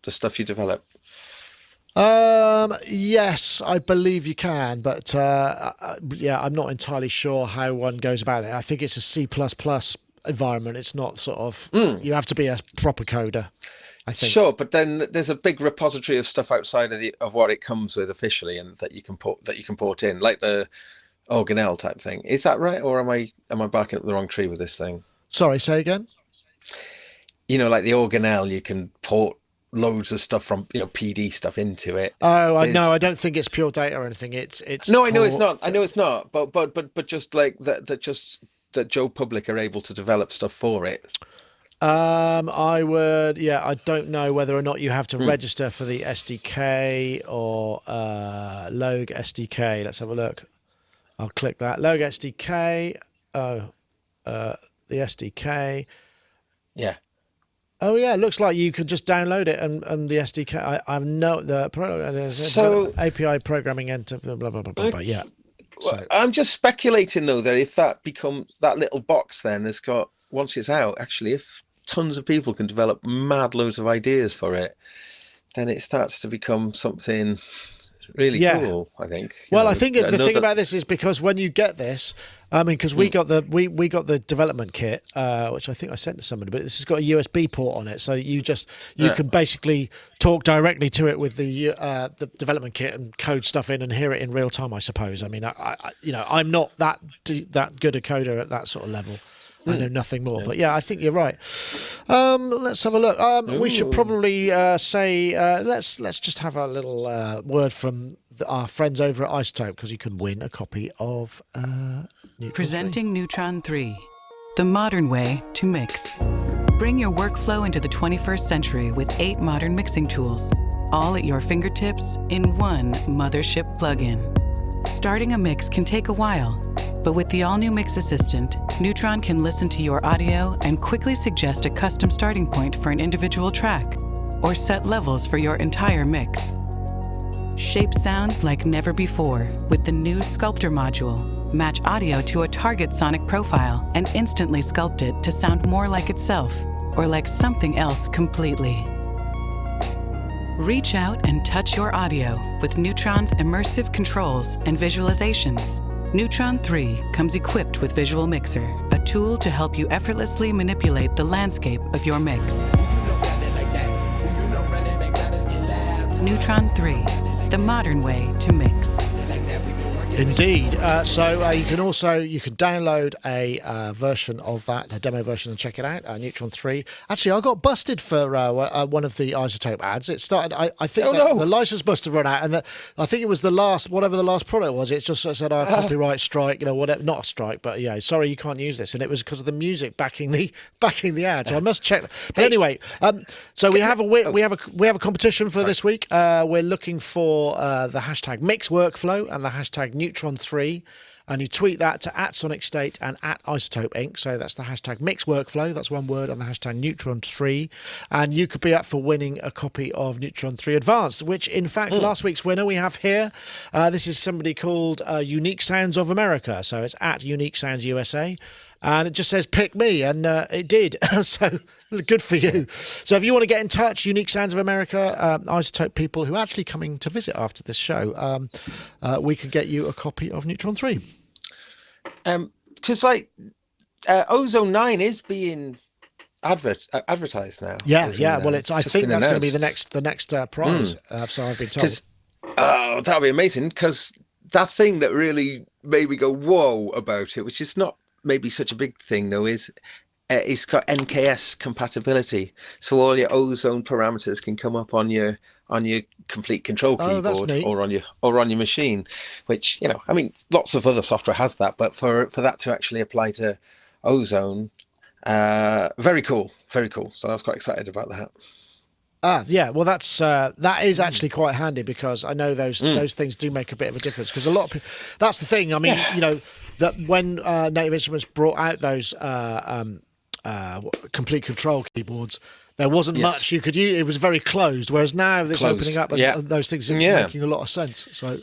The stuff you develop? Yes, I believe you can, but I'm not entirely sure how one goes about it. I think it's a C++ environment. It's not sort of you have to be a proper coder, I think. Sure, but then there's a big repository of stuff outside of what it comes with officially, and that you can port in, like the organelle type thing. Is that right, or am I barking up the wrong tree with this thing? Sorry, say again. Like the organelle, you can port loads of stuff from PD stuff into it. Oh, I know. I don't think it's pure data or anything. It's no, I know it's not. I know it's not. But just like that Joe Public are able to develop stuff for it. I would. Yeah, I don't know whether or not you have to register for the SDK or Log SDK. Let's have a look. I'll click that Log SDK. The SDK. Yeah. Oh yeah, it looks like you could just download it and the SDK. I know the API programming enter blah blah blah blah. Yeah. So. I'm just speculating though that if that little box then has got, once it's out, actually, if tons of people can develop mad loads of ideas for it, then it starts to become something really cool, I think. Well, I think the thing about this is because when you get this, because we got the development kit, which I think I sent to somebody, but this has got a USB port on it, so you can basically talk directly to it with the development kit and code stuff in and hear it in real time, I suppose. I mean, I'm not that good a coder at that sort of level. I know nothing more, but yeah, I think you're right. Let's have a look. We should probably say let's just have a little word from our friends over at Isotope, because you can win a copy of Neutron Presenting 3. Neutron 3, the modern way to mix. Bring your workflow into the 21st century with 8 modern mixing tools, all at your fingertips in one mothership plugin. Starting a mix can take a while, but with the all-new Mix Assistant, Neutron can listen to your audio and quickly suggest a custom starting point for an individual track, or set levels for your entire mix. Shape sounds like never before with the new Sculptor module. Match audio to a target sonic profile and instantly sculpt it to sound more like itself, or like something else completely. Reach out and touch your audio with Neutron's immersive controls and visualizations. Neutron 3 comes equipped with Visual Mixer, a tool to help you effortlessly manipulate the landscape of your mix. Neutron 3, the modern way to mix. Indeed. So you can download a version of that, a demo version, and check it out. Neutron 3. Actually, I got busted for one of the Isotope ads. It started. I think the license must have run out, and I think it was whatever the last product was. It just said copyright strike, whatever. Not a strike, but yeah, sorry, you can't use this. And it was because of the music backing the ad. So I must check that. But anyway, so we have a competition for this week. We're looking for the hashtag Mix Workflow and the hashtag Neutron 3, and you tweet that to @Sonicstate and @Isotope Inc. So that's the hashtag Mix Workflow, that's one word, and the hashtag Neutron 3, and you could be up for winning a copy of Neutron 3 Advanced, which in fact last week's winner we have here. This is somebody called Unique Sounds of America, so it's @Unique Sounds USA. And it just says pick me, and it did. So good for you. So if you want to get in touch, Unique Sounds of America, Isotope people who are actually coming to visit after this show, we could get you a copy of Neutron 3. Because Ozone 9 is being advertised now. Yeah. Well, I think that's going to be the next prize. So I've been told. Oh, that'll be amazing. Because that thing that really made me go whoa about it, which is not maybe such a big thing though, is it's got NKS compatibility, so all your ozone parameters can come up on your complete control keyboard or on your machine, which, you know, I mean, lots of other software has that, but for that to actually apply to ozone, very cool. So I was quite excited about that. Yeah, well, that is actually quite handy, because I know those things do make a bit of a difference, because a lot of people, that's the thing. I mean, you know, that when Native Instruments brought out those complete control keyboards, there wasn't much you could use. It was very closed, whereas now it's opening up, and those things are making a lot of sense. So,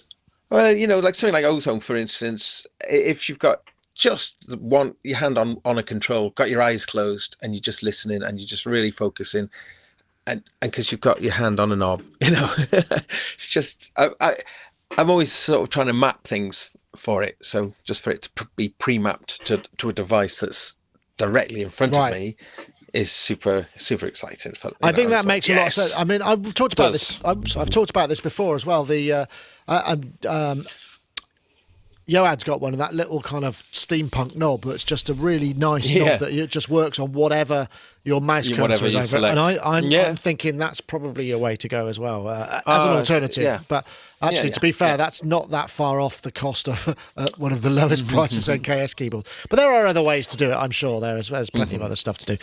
well, you know, like something like ozone, for instance, if you've got just your hand on a control, got your eyes closed, and you're just listening, and you're just really focusing, and because you've got your hand on a knob, you know, it's just I'm always sort of trying to map things for it. So just for it to be pre-mapped to a device that's directly in front of me is super exciting. I think that makes a lot of sense. I mean, I've talked about this. I've talked about this before as well. The Yoad's got one of that little kind of steampunk knob that's just a really nice knob that it just works on whatever your mouse cursor is over. Select. And I'm thinking that's probably a way to go as well, as an alternative. But actually, to be fair, that's not that far off the cost of one of the lowest prices NKS keyboards. But there are other ways to do it, I'm sure. There's plenty of other stuff to do.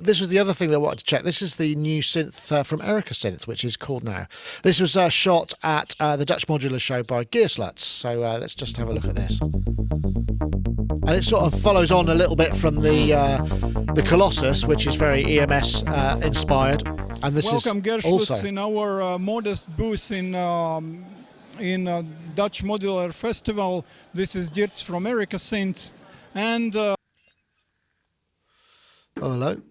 This was the other thing that I wanted to check. This is the new synth from Erica Synths, which is called Now. This was shot at the Dutch Modular Show by Gearsluts. So let's just have a look at this. And it sort of follows on a little bit from the Colossus, which is very EMS inspired. And this Welcome, is Gearsluts, also in our modest booth in Dutch Modular Festival. This is Dirk from Erica Synths, and oh, hello.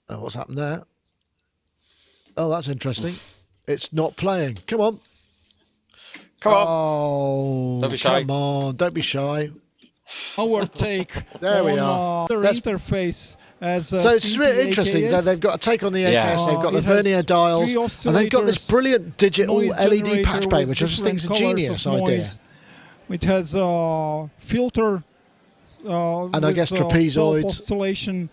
Oh, what's happened there? Oh, that's interesting. It's not playing. Come on. Oh, don't be shy. Come on, don't be shy. our take There we on are. their interface as so it's really interesting. So they've got a take on the AKS, they've got the vernier dials, and they've got this brilliant digital LED patch bay, which I just think is a genius idea. It has filter and I guess trapezoids. Oscillation.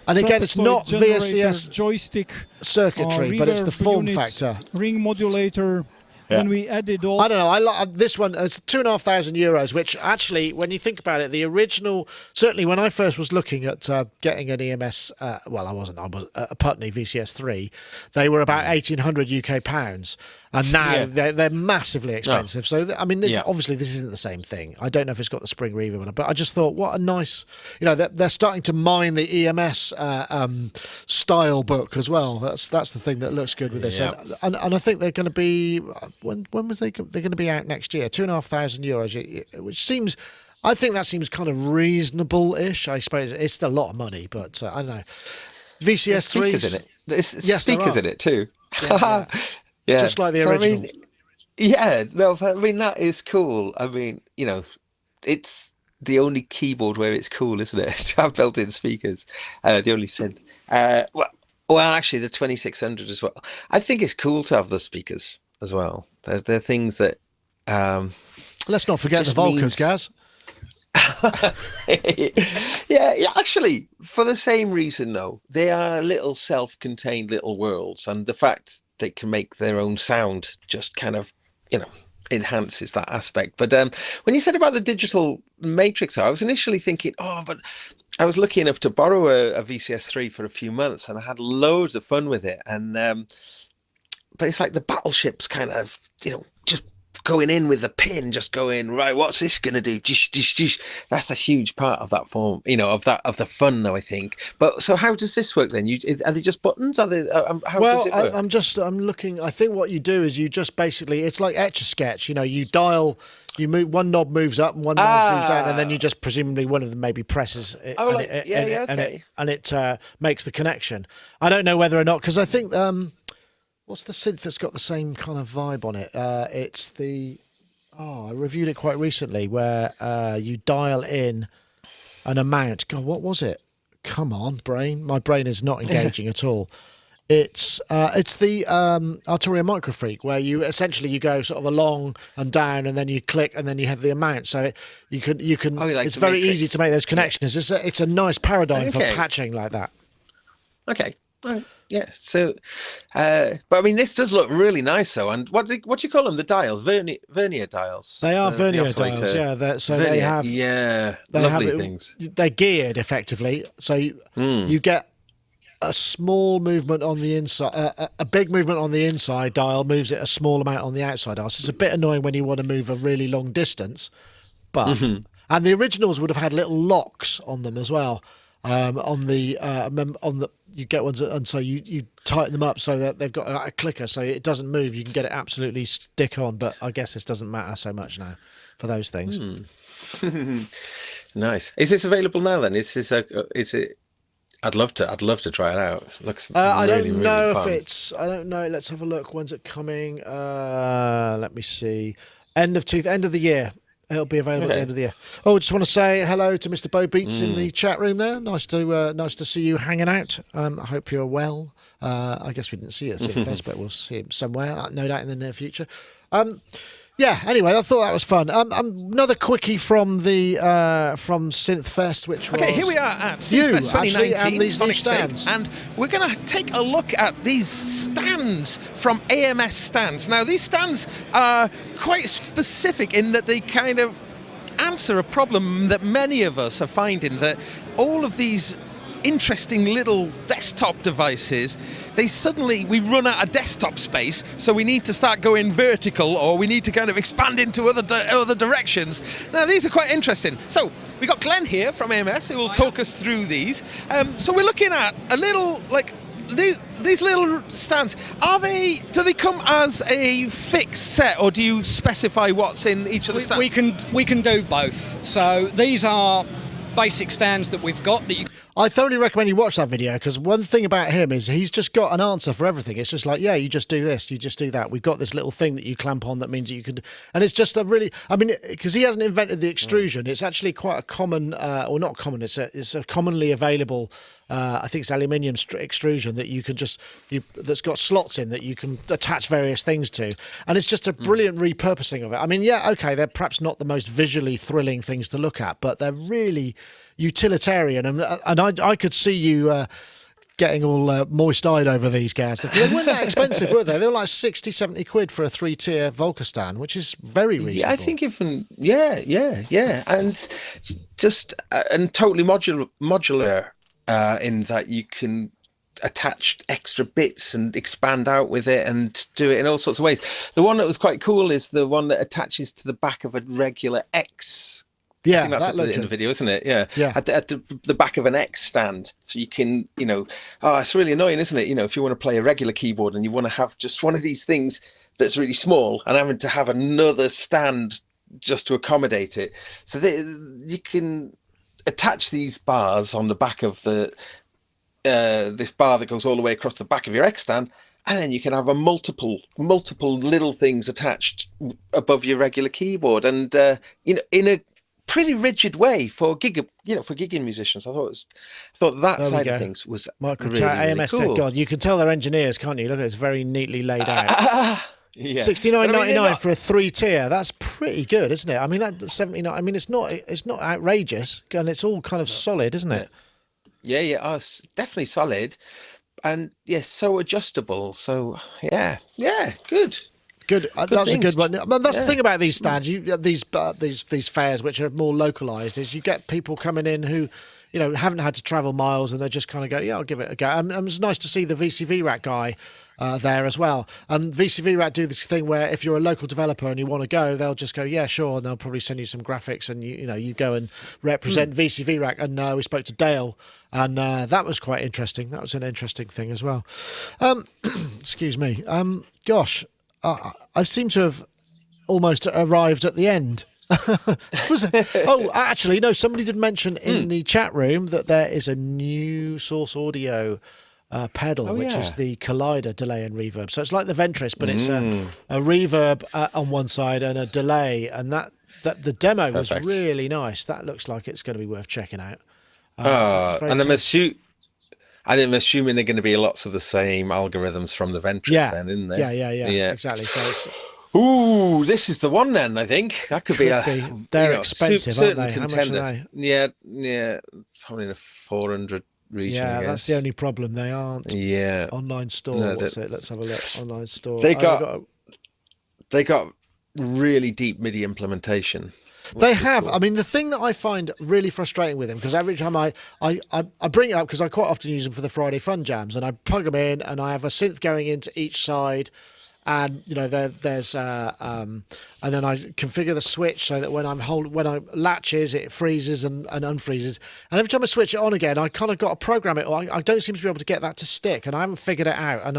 And again, it's not VSCS joystick circuitry, but it's the form factor. Ring modulator. When we added all, I don't know. I like this one. It's €2,500, which actually, when you think about it, the original. Certainly, when I first was looking at getting an EMS, well, I was a Putney VCS3. They were about £1,800 UK, and now they're massively expensive. So I mean, obviously this isn't the same thing. I don't know if it's got the spring reverb on it, but I just thought, what a nice, you know, they're starting to mine the EMS style book as well. That's the thing that looks good with this, and I think they're going to be. When was they're going to be out next year? €2,500, which seems, I think that seems kind of reasonable-ish. I suppose it's still a lot of money, but I don't know. VCS 3 speakers in it. There's speakers in it too. Yeah. Just like the original. I mean that is cool. I mean, you know, it's the only keyboard where it's cool, isn't it? To have built-in speakers. The only synth. Well, actually, the 2600 as well. I think it's cool to have the speakers as well. They're things that let's not forget the Volcas, Gaz. Actually, for the same reason though, they are little self-contained little worlds, and the fact they can make their own sound just kind of, you know, enhances that aspect. But when you said about the digital matrix, I was initially thinking, but I was lucky enough to borrow a VCS3 for a few months, and I had loads of fun with it. And but it's like the battleships kind of, you know, just going in with the pin, just going, right, what's this going to do? That's a huge part of that form, you know, of the fun, though, I think. But so how does this work then? Are they just buttons? How does it work? I'm looking, I think what you do is you just basically, it's like Etch-a-Sketch, you know, you dial, you move, one knob moves up and one knob moves down, and then you just presumably one of them maybe presses it, and it makes the connection. I don't know whether or not, because I think, what's the synth that's got the same kind of vibe on it? It's the... I reviewed it quite recently, where you dial in an amount. God, what was it? Come on, brain. My brain is not engaging at all. It's the Arturia Microfreak, where you essentially go sort of along and down, and then you click, and then you have the amount. So you can. Like it's the very Matrix. easy to make those connections. It's a nice paradigm for Okay. patching like that. Okay. Right. Yeah. So, but I mean, this does look really nice, though. And what do you call them? The dials, vernier dials. They are The vernier oscillator. dials, yeah. So Vernier, they have lovely things. They're geared effectively, so you get a small movement on the inside, a big movement on the inside dial moves it a small amount on the outside dial. So it's a bit annoying when you want to move a really long distance, but and the originals would have had little locks on them as well. On the you get ones, and so you tighten them up so that they've got a clicker, so it doesn't move. You can get it absolutely stick on, but I guess this doesn't matter so much now for those things. Nice. Is this available now? Then is it? I'd love to try it out. It looks I really, don't know really if fun. it's. I don't know. Let's have a look. When's it coming? Let me see. End of the year. It'll be available at the end of the year. Oh, just want to say hello to Mr. Bo Beats in the chat room there. Nice to see you hanging out. I hope you're well. I guess we didn't see you at Synthfest, but we'll see him somewhere, no doubt in the near future. Yeah. Anyway, I thought that was fun. Another quickie from Synthfest, which was Okay, here we are at you, Synthfest 2019, actually, and these new Sonicstate, stands. and we're going to take a look at these stands from AMS Stands. Now, these stands are quite specific in that they kind of answer a problem that many of us are finding, that all of these interesting little desktop devices, we run out of desktop space, so we need to start going vertical, or we need to kind of expand into other directions. Now, these are quite interesting. So we got Glenn here from AMS who will talk us through these. So we're looking at a little, like, these little stands. Do they come as a fixed set, or do you specify what's in each of the stands? We can do both. So these are basic stands that we've got that you. I thoroughly recommend you watch that video, because one thing about him is he's just got an answer for everything. It's just like, yeah, you just do this, you just do that. We've got this little thing that you clamp on that means that you could, and it's just a really, I mean, because he hasn't invented the extrusion, it's actually quite a common, or not common, it's a commonly available, I think it's aluminium extrusion that you can that's got slots in that you can attach various things to. And it's just a brilliant repurposing of it. I mean, yeah, okay, they're perhaps not the most visually thrilling things to look at, but they're really utilitarian, and I could see you getting all moist-eyed over these guys. They weren't that expensive, were they? They were like 60, 70 quid for a 3-tier Volca stand, which is very reasonable. Yeah, I think even and just and totally modular in that you can attach extra bits and expand out with it and do it in all sorts of ways. The one that was quite cool is the one that attaches to the back of a regular X. Yeah, I think that's in the video, isn't it? Yeah. At the back of an X stand. So you can, it's really annoying, isn't it? If you want to play a regular keyboard and you want to have just one of these things that's really small and having to have another stand just to accommodate it. So you can attach these bars on the back of this bar that goes all the way across the back of your X stand, and then you can have a multiple little things attached above your regular keyboard, and in a pretty rigid way for gigging musicians. I thought that side of things was really AMS cool. God, you can tell they're engineers, can't you? Look, it's very neatly laid out. Yeah. $69.99 for a 3-tier. That's pretty good, isn't it? I mean, that 79. I mean, it's not outrageous, and it's all kind of solid, isn't it? Yeah. Oh, it's definitely solid, and so adjustable. So good. Good. That's a good one. That's the thing about these stands. These fairs, which are more localized, is you get people coming in who, haven't had to travel miles, and they just kind of go, yeah, I'll give it a go. And it was nice to see the VCV Rack guy there as well. And VCV Rack do this thing where if you're a local developer and you want to go, they'll just go, yeah, sure, and they'll probably send you some graphics, and you go and represent VCV Rack. And we spoke to Dale, and that was quite interesting. That was an interesting thing as well. Excuse me. Gosh. I seem to have almost arrived at the end. Actually, no, somebody did mention in the chat room that there is a new Source Audio pedal, which is the Collider delay and reverb. So it's like the Ventris, but it's a reverb on one side and a delay, and that the demo was really nice. That looks like it's going to be worth checking out. And And I'm assuming they're going to be lots of the same algorithms from the Ventris then, isn't there? Yeah, exactly. So it's, ooh, this is the one then, I think. That could be they're expensive, aren't they? Contender. How much are they? Yeah, probably in the 400 region. Yeah, that's the only problem. They aren't online store. No, What's it? Let's have a look. Online store. They got really deep MIDI implementation. They have. Cool. I mean, the thing that I find really frustrating with them, because every time I bring it up, because I quite often use them for the Friday Fun Jams, and I plug them in, and I have a synth going into each side, and there's and then I configure the switch so that when I latches, it freezes and unfreezes, and every time I switch it on again, I kind of got to program it. I don't seem to be able to get that to stick, and I haven't figured it out, and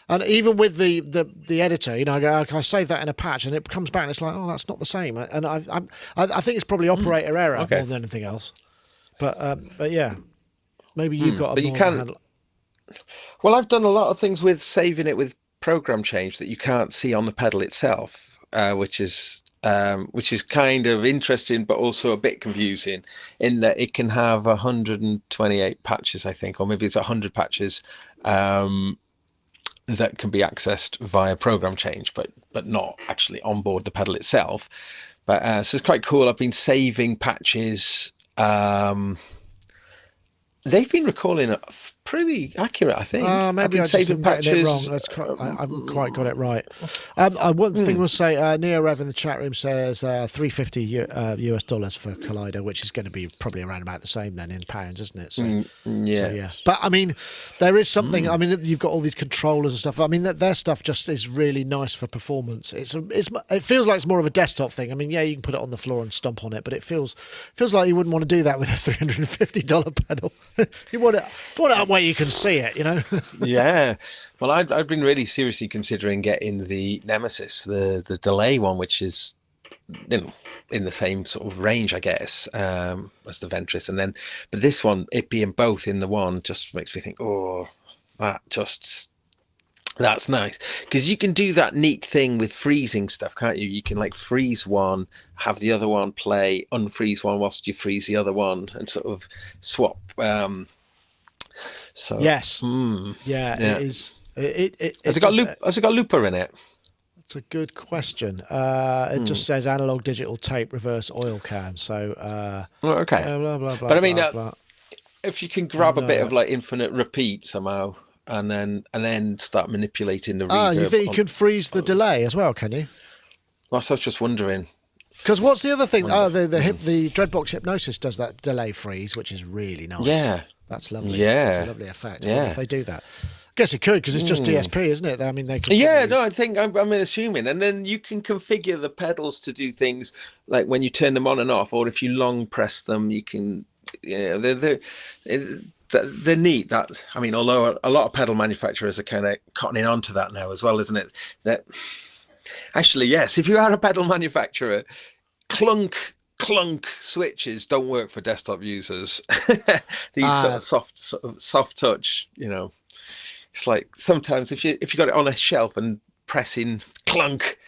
and even with the editor, I go, okay, I save that in a patch, and it comes back, and it's like, oh, that's not the same. And I think it's probably operator error more than anything else. But yeah, maybe you've got. But you can. Well, I've done a lot of things with saving it with program change that you can't see on the pedal itself, which is kind of interesting, but also a bit confusing in that it can have 128 patches, I think, or maybe it's 100 patches. That can be accessed via program change, but not actually on board the pedal itself. But so it's quite cool. I've been saving patches. They've been recalling it pretty accurate, I think. Maybe I just am getting it wrong. I haven't quite got it right. One thing we'll say, NeoRev in the chat room says $350 US dollars for Collider, which is going to be probably around about the same then in pounds, isn't it? So, yeah. But I mean, there is something. I mean, you've got all these controllers and stuff. I mean, their stuff just is really nice for performance. It feels like it's more of a desktop thing. I mean, yeah, you can put it on the floor and stomp on it, but it feels like you wouldn't want to do that with a $350 pedal. You want it up where you can see it, Yeah. Well, I've been really seriously considering getting the Nemesis, the delay one, which is in the same sort of range, I guess, as the Ventris. But this one, it being both in the one, just makes me think, oh, that's nice, because you can do that neat thing with freezing stuff, can't you? You can like freeze one, have the other one play, unfreeze one whilst you freeze the other one, and sort of swap. So yes, it is. Has it got looper in it? It's a good question. It just says analog, digital, tape, reverse, oil can. So okay. Blah, blah, blah, but I mean, blah. If you can grab a bit of like infinite repeat somehow, and then start manipulating the reverb. You think you can freeze the delay as well? Can you? Well, so I was just wondering. Because what's the other thing? The Dreadbox Hypnosis does that delay freeze, which is really nice. Yeah, that's lovely. Yeah, it's a lovely effect. Yeah, if they do that, I guess it could, because it's just DSP, isn't it? I mean, they could. Yeah, no, I think I'm assuming, and then you can configure the pedals to do things like when you turn them on and off, or if you long press them, you can. They're neat. That, I mean, although a lot of pedal manufacturers are kind of cottoning onto that now as well, isn't it? That actually, yes, if you are a pedal manufacturer, clunk switches don't work for desktop users. These sort of soft touch, it's like sometimes if you got it on a shelf and pressing clunk.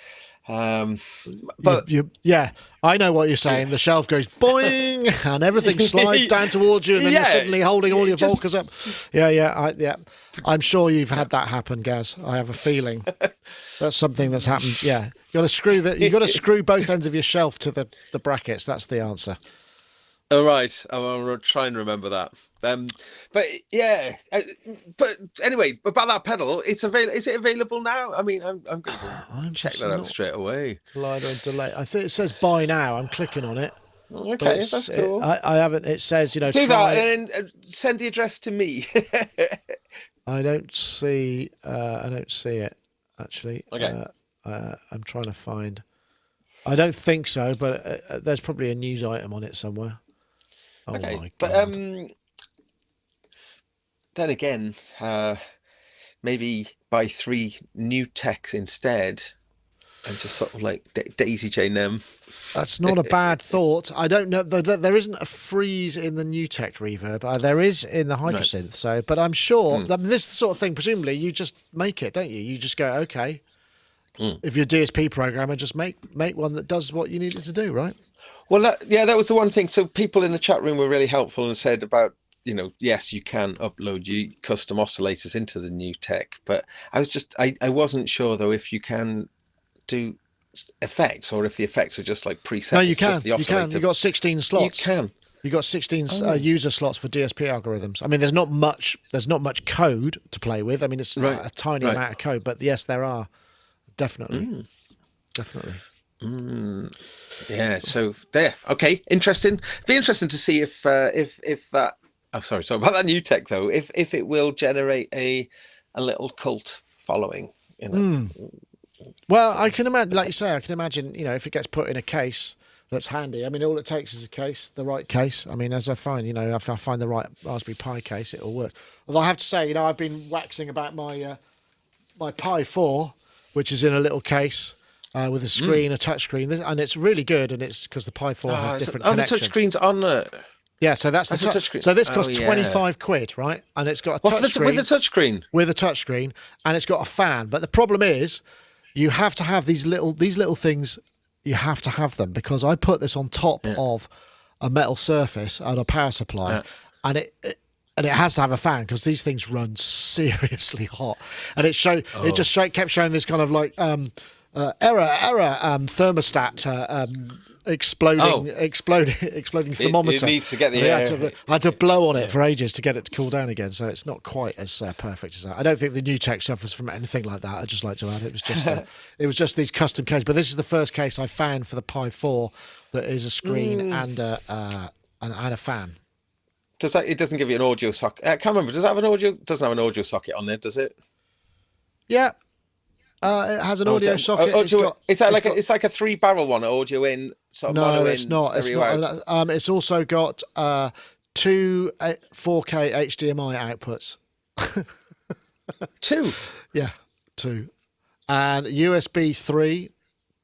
But yeah, I know what you're saying. The shelf goes boing, and everything slides down towards you, and then you're suddenly holding all your Volkers up. Yeah. I'm sure you've had that happen, Gaz. I have a feeling that's something that's happened. Yeah, you got to screw both ends of your shelf to the brackets. That's the answer. All right, I'll try and remember that. But yeah, but anyway, about that pedal, is it available now? I mean, I'm going to check that out straight away. Collider and delay. I think it says buy now. I'm clicking on it. Okay, that's cool. I haven't. It says do that and then send the address to me. I don't see it actually. Okay. I'm trying to find. I don't think so, but there's probably a news item on it somewhere. Oh okay, my God. But then again, maybe buy 3 Nuteks instead, and just sort of like daisy chain them. That's not a bad thought. I don't know. There isn't a freeze in the Nutekt reverb. There is in the Hydrasynth. Right. So, but I'm sure this sort of thing. Presumably, you just make it, don't you? You just go, okay. If you're a DSP programmer, just make one that does what you need it to do, right? Well, that was the one thing. So people in the chat room were really helpful and said about yes, you can upload your custom oscillators into the Nutekt, but I wasn't sure though if you can do effects or if the effects are just like preset. No, you it's can. just the You can. oscillator. You got 16 slots. You can. You got 16 user slots for DSP algorithms. I mean, there's not much code to play with. I mean, it's a tiny amount of code, but yes, there are definitely. Yeah. So there. Okay. Interesting. Be interesting to see if that. Oh, sorry about that Nutekt though. If it will generate a little cult following. Well, I can imagine, like you say, if it gets put in a case that's handy. I mean, all it takes is a case, the right case. I mean, as I find, if I find the right Raspberry Pi case, it'll work. Although I have to say, I've been waxing about my my Pi 4, which is in a little case with a screen, a touch screen, and it's really good. And it's because the Pi 4 has different connections. The touch screen's on the. Yeah, so that's the touch screen. So this costs 25 quid, right? And it's got a touch screen with a touch screen. With a touch screen, and it's got a fan. But the problem is, you have to have these little things. You have to have them because I put this on top of a metal surface and a power supply, and it has to have a fan because these things run seriously hot. And it kept showing this kind of like error thermostat exploding thermometer. It needs to get the air. I had to blow on it for ages to get it to cool down again, so it's not quite as perfect as that. I don't think the Nutekt suffers from anything like that. I'd just like to add it was just these custom cases. But this is the first case I found for the Pi 4 that is a screen and a fan. It doesn't give you an audio socket? I can't remember. Does it have an audio? Doesn't have an audio socket on there, does it? Yeah. It has an audio socket. It's like a 3-barrel one, audio in. No, it's not. It's not. It's also got 2 4K HDMI outputs. 2? Yeah, 2. And USB 3,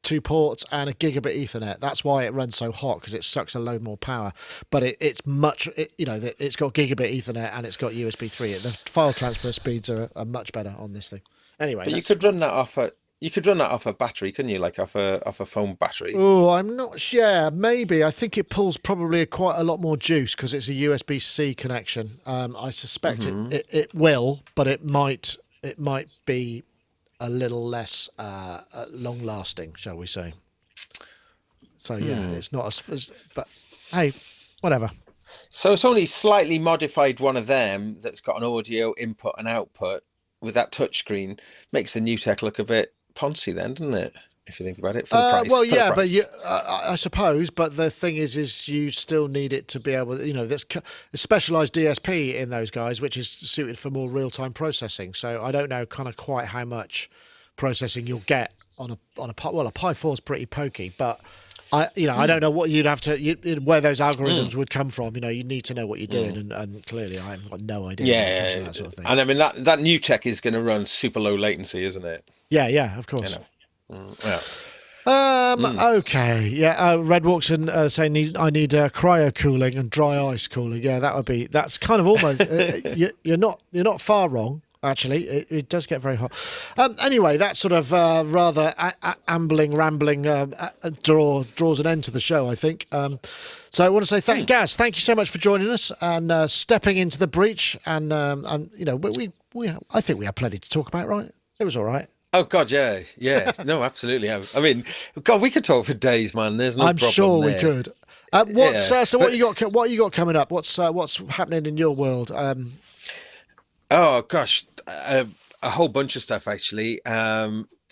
2 ports, and a gigabit Ethernet. That's why it runs so hot, because it sucks a load more power. But it's got gigabit Ethernet and it's got USB 3. The file transfer speeds are much better on this thing. Anyway, but you could run that off a battery, couldn't you? Like off a phone battery. Oh, I'm not sure. Maybe. I think it pulls probably quite a lot more juice because it's a USB-C connection. I suspect it will, but it might be a little less long-lasting, shall we say? So yeah, it's not as. But hey, whatever. So it's only slightly modified one of them that's got an audio input and output. With that touchscreen, makes the Nutekt look a bit poncy, then, doesn't it? If you think about it, for the price. Well, yeah, but I suppose. But the thing is you still need it to be able. There's a specialised DSP in those guys, which is suited for more real-time processing. So I don't know kind of quite how much processing you'll get on a Pi 4 is pretty pokey, but. I don't know what you'd have to where those algorithms would come from. You need to know what you're doing, and clearly I have got no idea. When it comes to that sort of thing. And I mean that Nutekt is going to run super low latency, isn't it? Yeah, of course. Okay. Yeah. Red Walks in saying I need cryo cooling and dry ice cooling. Yeah, that's kind of almost. You're not far wrong. Actually, it does get very hot. Anyway, that sort of rather rambling draws an end to the show, I think. So I want to say Gaz, thank you so much for joining us and stepping into the breach. And I think we had plenty to talk about, right? It was all right. Oh God, yeah, no, absolutely. I mean, God, we could talk for days, man. There's no problem. I'm sure there. we could. What you got coming up? What's happening in your world? Oh gosh, a whole bunch of stuff actually.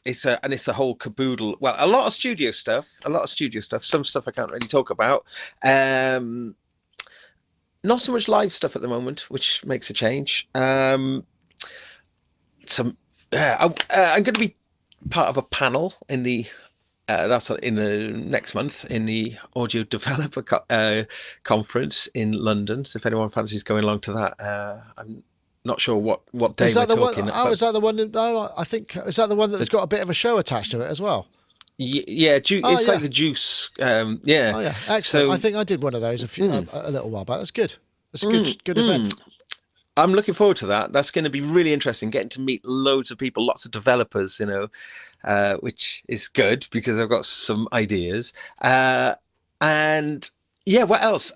It's a whole caboodle. Well, a lot of studio stuff. Some stuff I can't really talk about. Not so much live stuff at the moment, which makes a change. I'm going to be part of a panel in the. That's in the next month in the Audio Developer Conference in London. So if anyone fancies going along to that, I'm not sure what day we're talking about. Is that the one? I think is that the one that's got a bit of a show attached to it as well? Yeah, it's like the Juice. Yeah. Oh yeah, excellent. So, I think I did one of those a little while back. That's good. That's a good event. I'm looking forward to that. That's going to be really interesting. Getting to meet loads of people, lots of developers, which is good because I've got some ideas. And yeah, what else?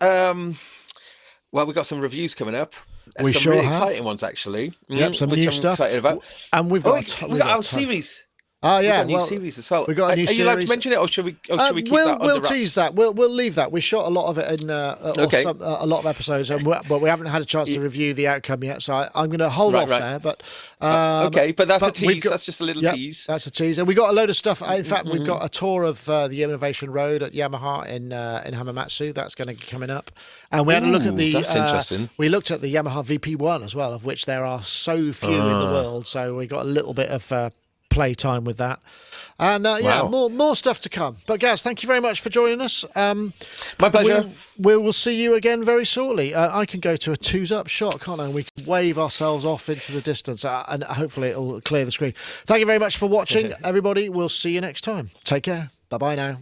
Well, we've got some reviews coming up. We some sure really have. exciting ones, actually. Yep, some which new I'm stuff. excited about. And we've got we got our series. Oh We've yeah, got a new series as well. We got a new Are series. you allowed to mention it, or should we? Or should we keep that under We'll wraps? tease that. We'll leave that. We shot a lot of it in Okay. a lot of episodes, but we haven't had a chance to review the outcome yet. So I'm going to hold off there. But okay, but that's a we've tease. That's just a little tease. That's a tease, and we got a load of stuff. In fact, we've got a tour of the Innovation Road at Yamaha in Hamamatsu. That's going to be coming up, and we had a look at the. That's interesting. We looked at the Yamaha VP1 as well, of which there are so few in the world. So we got a little bit of play time with that. And more stuff to come. But Gaz, thank you very much for joining us. My pleasure. We will see you again very shortly. I can go to a 2's-up shot, can't I? We can wave ourselves off into the distance, and hopefully it'll clear the screen. Thank you very much for watching, everybody. We'll see you next time. Take care. Bye-bye now.